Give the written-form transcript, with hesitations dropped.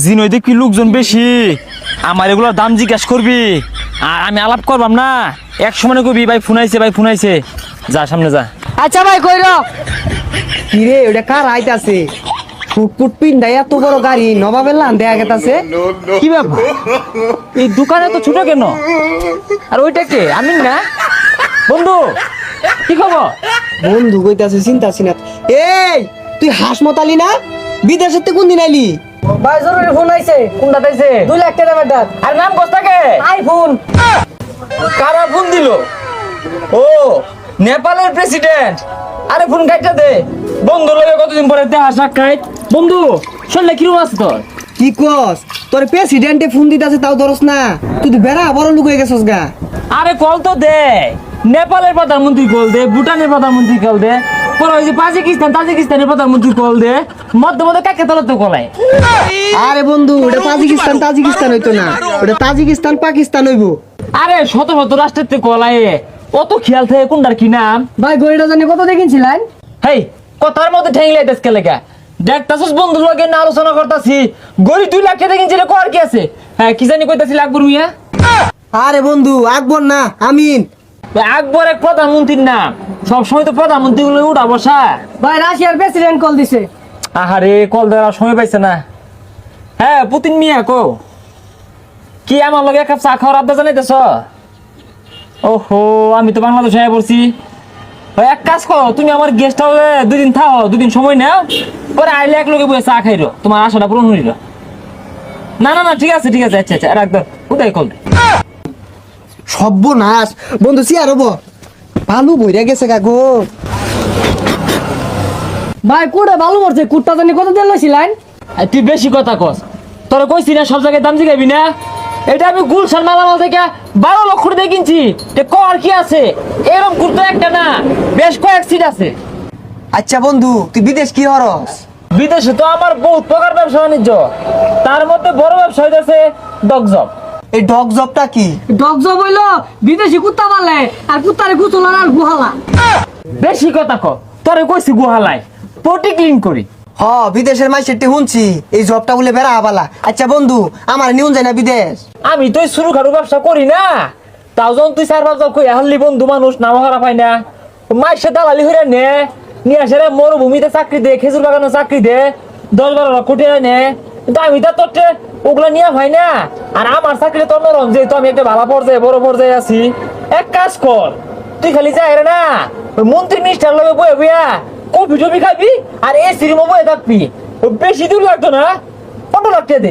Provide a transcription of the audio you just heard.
জিনই দেখবি লোকজন বেশি, আমার এগুলোর দাম জিজ্ঞাসা করবি আর আমি আলাপ করবাম না। এক সময় কবি ভাই ফোনাইছে, ভাই ফোনাইছে, যা সামনে যা। আচ্ছা ভাই কইর কি রে, ওটা কার আইতাছে? ফুটফুট পিন্ডাই এত বড় গাড়ি নবাবের লান দেয়া গেতাছে। কি ব্যাপার, এই দোকানে তো ছোট কেন? আর ওইটা কে? আমি না বন্ধু, কি খবর? বন্ধু কইতাছে চিন্তাছি না। এই তুই হাসমতালি না? বিদেশের থেকে কোন দিন আইলি? ভাই জরুরি ফোন আইছে। কোনটা পাইছে? 2 লাখ টাকা ব্যাটার। আর নাম কস্তাকে? আইফোন। কারা ফোন দিল? ও নেপালের প্রেসিডেন্ট। আরে ফোন কাটটা দে। বন্ধু লগে কতদিন পরে দেখা সাক্ষাৎ। বন্ধু শুনলে কিরকম আছে তোর? কি কস? তোর প্রেসিডেন্টে ফোন দিতাছে তাও ধরস না? তুই তো বেড়া বড় লোক হয়ে গেছস গা। আরে কল তো দে। নেপালের প্রধানমন্ত্রী কল দে, ভুটানের প্রধানমন্ত্রী কল দে, পরে ওই যে তাজিকিস্তানের প্রধানমন্ত্রী কল দে, মধ্যে মধ্যে কাকে তলত কলায়। আরে বন্ধু ওটা তাজিকিস্তান হইতো না, ওটা তাজিকিস্তান পাকিস্তান হইবো। আরে শত শত রাষ্ট্রের তে কলায়, অত খেয়াল থাকে কোনটার কি নাম? ভাই গড়িটা জানি কত দেখিনছিলেন? হেই কথার মধ্যে ঠেংলাই দেশকে লেখা দেখতাছিস বন্ধুর লগে না আলোচনা করতাছি। গরি 2 লাখ টাকা কিনছিলে কর কি আছে? হ্যাঁ কি জানি কইতাছিল আকবর মিয়া। আরে বন্ধু আকবর না, আমিন। আকবর এক প্রধানমন্ত্রীর নাম, সবসময় তো প্রধানমন্ত্রী গুলো উঠা বসা। ভাই রাশিয়ার প্রেসিডেন্ট কল দিছে। আহারে কল দেওয়ার সময় পাইছে না। হ্যাঁ পুতিন মিয়া কো কি আমার লগে এক কাপ চা খাওয়ার আড্ডা জানাইতেছ? ওহো আমি তো বাংলাদেশে আয়া পড়ছি। ওই এক কাজ করো, তুমি আমার গেস্ট হাউসে 2 দিন থাও, 2 দিন সময় নাও, পরে আইলে এক লগে বসে চা খাইরো, তোমার আশাটা পূরণ হইল। না না না ঠিক আছে আচ্ছা আচ্ছা রাখ দাও, উদয় কল। সর্বনাশ বন্ধু সিয়ার হবো, ভালো বইরা গেছে গো। ভাই কুড়ে ভালো পড়ছে, কুটটা জানি কত দিন লইছিলেন? তুই বেশি কথা কস, তোরা কইছি না সব জায়গায় দাম জিগাবি না। এটা আমি গুলশান মালামাল থেকে 12 লক্ষ দিয়ে কিনছি। কর কি আছে, এরকম কুর্তো একটা না, বেশ কয়েক সিট আছে। আচ্ছা বন্ধু তুই বিদেশ কি হরস? বিদেশে তো আমার বহুত প্রকার ব্যবসা বাণিজ্য, তার মধ্যে বড় ব্যবসা হইতেছে ডগ জব। এই ডগ জবটা কি? ডগ জব হইলো বিদেশি কুত্তা মারলে আর কুত্তারে কুচলার আর গুহালা। বেশি কথা ক, তোরে কইছি গুহালায় পটি ক্লিন করি। হ বিদেশের মাইসেরটি শুনছি এই জবটা বলে বেড়া আবালা। আচ্ছা বন্ধু আমার নিউন যায় না বিদেশ? আমি তো শুরু খারু ব্যবসা করি না, তাও যখন তুই 4-5 জন কই হারলি বন্ধু মানুষ নাম হারা পাই না, মাইসে দালালি হইরা নে নিয়ে আসে রে, মরুভূমিতে চাকরি দে, খেজুর বাগানে চাকরি দে, 10-12 লাখ কোটি নে। কিন্তু আমি তো তোর ওগুলা নিয়ে ভাই না। আর আমার চাকরি তোর নরম, যেহেতু আমি একটা ভালো পর্যায়ে বড় পর্যায়ে আছি। এক কাজ কর, তুই খালি যাই রে না ওই মন্ত্রী মিনিস্টার লগে বয়ে বইয়া কফি টফি খাবি আর এসি রুমে বয়ে থাকবি। বেশি দূর লাগতো না, 15 লাখ টাকা দে।